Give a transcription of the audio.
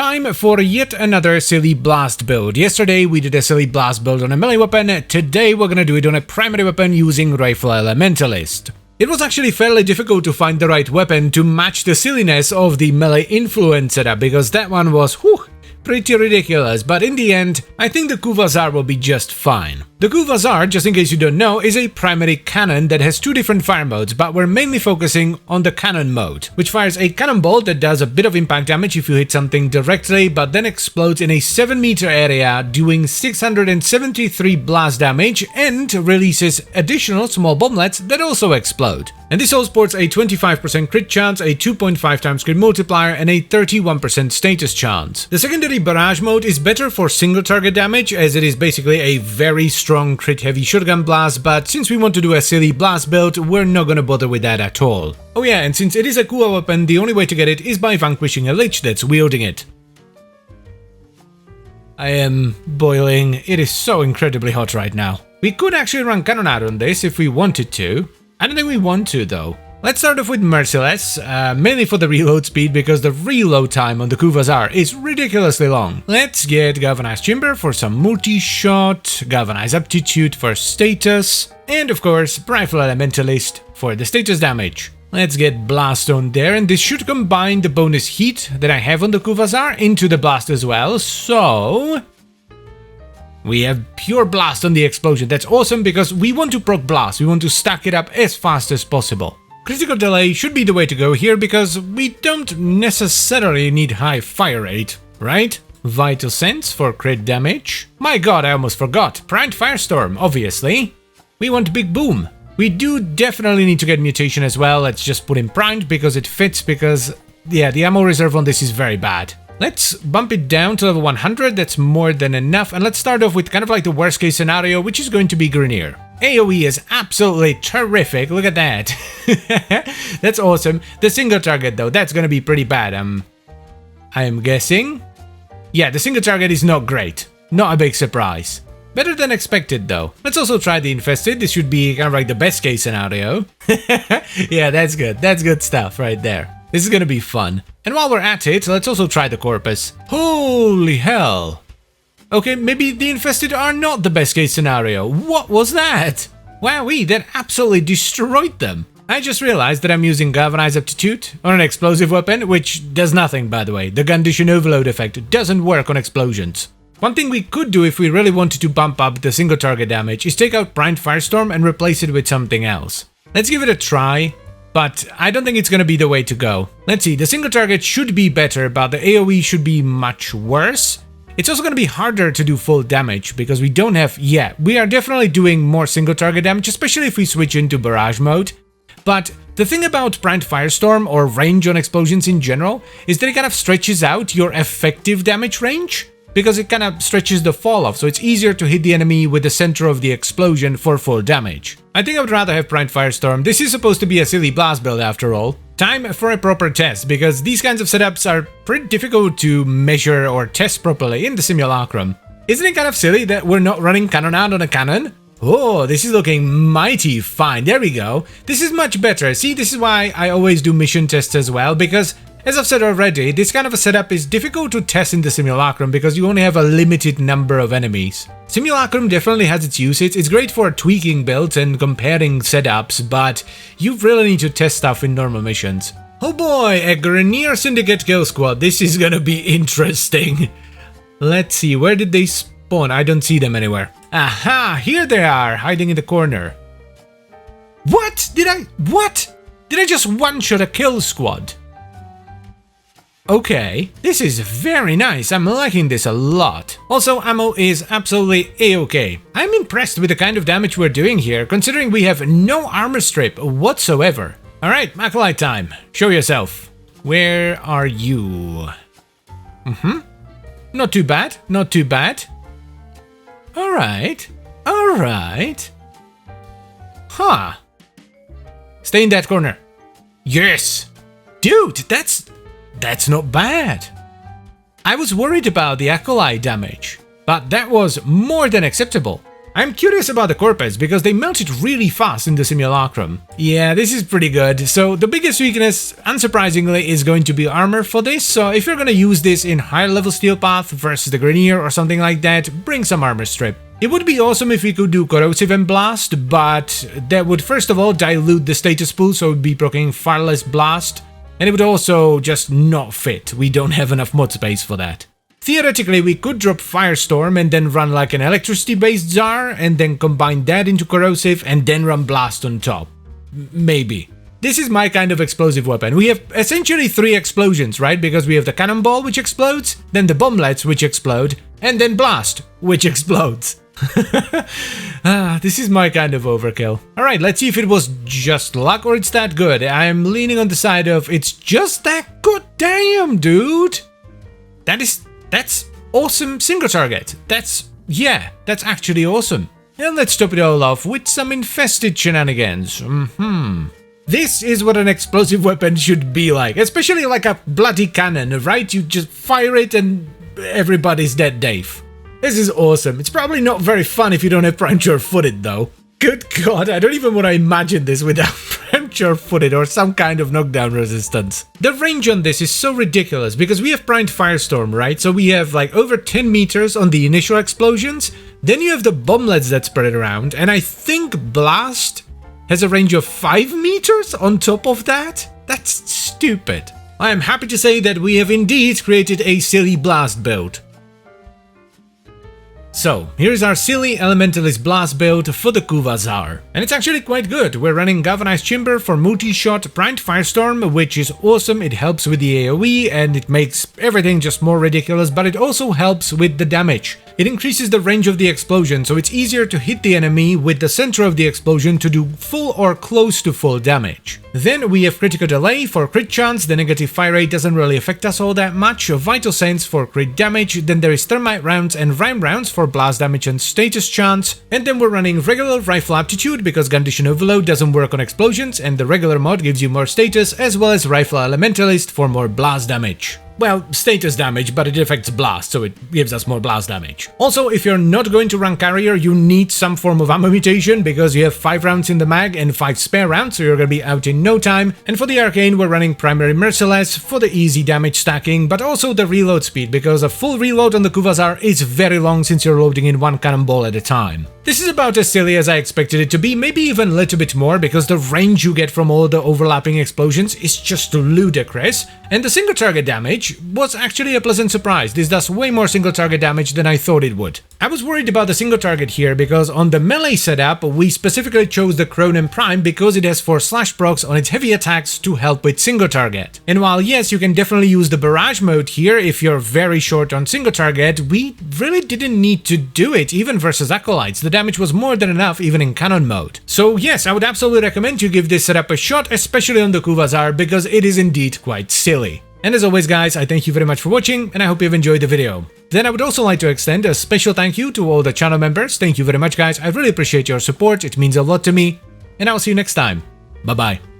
Time for yet another silly blast build. Yesterday we did a silly blast build on a melee weapon, today we're gonna do it on a primary weapon using Rifle Elementalist. It was actually fairly difficult to find the right weapon to match the silliness of the melee influence setup, because that one was, pretty ridiculous, but in the end, I think the Kuva Zarr will be just fine. The Kuva Zarr, just in case you don't know, is a primary cannon that has two different fire modes, but we're mainly focusing on the cannon mode, which fires a cannonball that does a bit of impact damage if you hit something directly, but then explodes in a 7-meter area, doing 673 blast damage, and releases additional small bomblets that also explode. And this all sports a 25% crit chance, a 2.5 times crit multiplier, and a 31% status chance. The secondary barrage mode is better for single target damage, as it is basically a very strong crit heavy shotgun blast, but since we want to do a silly blast build, we're not gonna bother with that at all. Oh yeah, and since it is a Kuva weapon, the only way to get it is by vanquishing a lich that's wielding it. I am boiling. It is so incredibly hot right now. We could actually run Cannonade on this if we wanted to. I don't think we want to though. Let's start off with Merciless, mainly for the reload speed, because the reload time on the Kuva Zarr is ridiculously long. Let's get Galvanized Chamber for some multi-shot, Galvanized Aptitude for status, and of course Rifle Elementalist for the status damage. Let's get Blast on there, and this should combine the bonus heat that I have on the Kuva Zarr into the blast as well, so we have pure blast on the explosion. That's awesome because we want to proc blast, we want to stack it up as fast as possible. Critical delay should be the way to go here because we don't necessarily need high fire rate, right? Vital Sense for crit damage. My god, I almost forgot. Primed Firestorm, obviously. We want Big Boom. We do definitely need to get Mutation as well. Let's just put in Primed because it fits, because yeah, the ammo reserve on this is very bad. Let's bump it down to level 100, that's more than enough, and let's start off with kind of like the worst case scenario, which is going to be Grenier. AoE is absolutely terrific, look at that. That's awesome. The single target though, that's gonna be pretty bad, I am guessing. Yeah, the single target is not great. Not a big surprise. Better than expected though. Let's also try the Infested, this should be kind of like the best case scenario. Yeah, that's good stuff right there. This is gonna be fun. And while we're at it, let's also try the Corpus. Holy hell! Okay, maybe the Infested are not the best case scenario. What was that? Wowee, that absolutely destroyed them. I just realized that I'm using Galvanized Aptitude on an explosive weapon, which does nothing, by the way. The Condition Overload effect doesn't work on explosions. One thing we could do if we really wanted to bump up the single target damage is take out Primed Firestorm and replace it with something else. Let's give it a try, but I don't think it's gonna be the way to go. Let's see, the single target should be better, but the AoE should be much worse. It's also going to be harder to do full damage because we don't have, we are definitely doing more single target damage, especially if we switch into barrage mode. But the thing about Primed Firestorm or range on explosions in general is that it kind of stretches out your effective damage range because it kind of stretches the fall off, so it's easier to hit the enemy with the center of the explosion for full damage. I think I would rather have Primed Firestorm. This is supposed to be a silly blast build after all. Time for a proper test, because these kinds of setups are pretty difficult to measure or test properly in the simulacrum. Isn't it kind of silly that we're not running Cannonade on a cannon? Oh, this is looking mighty fine. There we go. This is much better. See, this is why I always do mission tests as well, because as I've said already, this kind of a setup is difficult to test in the simulacrum because you only have a limited number of enemies. Simulacrum definitely has its uses, it's great for tweaking builds and comparing setups, but you really need to test stuff in normal missions. Oh boy, a Grenier Syndicate kill squad, this is gonna be interesting. Let's see, where did they spawn? I don't see them anywhere. Aha, here they are, hiding in the corner. What? Did I just one-shot a kill squad? Okay, this is very nice, I'm liking this a lot. Also, ammo is absolutely a-okay. I'm impressed with the kind of damage we're doing here, considering we have no armor strip whatsoever. Alright, Acolyte time. Show yourself. Where are you? Not too bad, not too bad. Alright. Huh. Stay in that corner. Yes! Dude, that's not bad. I was worried about the Acolyte damage, but that was more than acceptable. I'm curious about the corpus because they melted really fast in the simulacrum. Yeah, this is pretty good. So the biggest weakness, unsurprisingly, is going to be armor for this. So if you're gonna use this in higher level steel path versus the Grenier or something like that, bring some armor strip. It would be awesome if we could do corrosive and blast, but that would first of all dilute the status pool, so it would be proccing far less blast, and it would also just not fit. We don't have enough mod space for that. Theoretically, we could drop Firestorm and then run like an electricity-based Zarr, and then combine that into corrosive and then run blast on top. Maybe. This is my kind of explosive weapon. We have essentially 3 explosions, right? Because we have the cannonball, which explodes, then the bomblets, which explode, and then blast, which explodes. This is my kind of overkill. Alright, let's see if it was just luck or it's that good. I'm leaning on the side of it's just that good. Damn, dude! That's awesome single target. That's actually awesome. And let's top it all off with some infested shenanigans. This is what an explosive weapon should be like, especially like a bloody cannon, right? You just fire it and everybody's dead, Dave. This is awesome. It's probably not very fun if you don't have prime sure-footed though. Good god, I don't even want to imagine this without prime sure-footed or some kind of knockdown resistance. The range on this is so ridiculous because we have primed Firestorm, right? So we have like over 10 meters on the initial explosions. Then you have the bomblets that spread around, and I think Blast has a range of 5 meters on top of that? That's stupid. I am happy to say that we have indeed created a silly Blast build. So, here's our silly Elementalist Blast build for the Kuva Zarr. And it's actually quite good. We're running Galvanized Chamber for multi-shot primed Firestorm, which is awesome. It helps with the AoE and it makes everything just more ridiculous, but it also helps with the damage. It increases the range of the explosion, so it's easier to hit the enemy with the center of the explosion to do full or close to full damage. Then we have Critical Delay for crit chance. The negative fire rate doesn't really affect us all that much. Vital Sense for crit damage. Then there is Thermite rounds and Rhyme rounds for blast damage and status chance. And then we're running regular Rifle Aptitude because Condition Overload doesn't work on explosions, and the regular mod gives you more status, as well as Rifle Elementalist for more blast damage. Well, status damage, but it affects blast, so it gives us more blast damage. Also, if you're not going to run carrier, you need some form of ammo mutation because you have 5 rounds in the mag and 5 spare rounds, so you're gonna be out in no time. And for the arcane, we're running primary Merciless for the easy damage stacking, but also the reload speed, because a full reload on the Kuva Zarr is very long since you're loading in 1 cannonball at a time. This is about as silly as I expected it to be, maybe even a little bit more, because the range you get from all the overlapping explosions is just ludicrous, and the single target damage was actually a pleasant surprise. This does way more single target damage than I thought it would. I was worried about the single target here because on the melee setup we specifically chose the Cronen Prime because it has 4 slash procs on its heavy attacks to help with single target. And while yes, you can definitely use the barrage mode here if you're very short on single target, we really didn't need to do it even versus Acolytes. The damage was more than enough even in cannon mode. So yes, I would absolutely recommend you give this setup a shot, especially on the Kuva Zarr, because it is indeed quite silly. And as always guys, I thank you very much for watching and I hope you've enjoyed the video. Then I would also like to extend a special thank you to all the channel members. Thank you very much guys, I really appreciate your support, it means a lot to me, and I'll see you next time. Bye bye.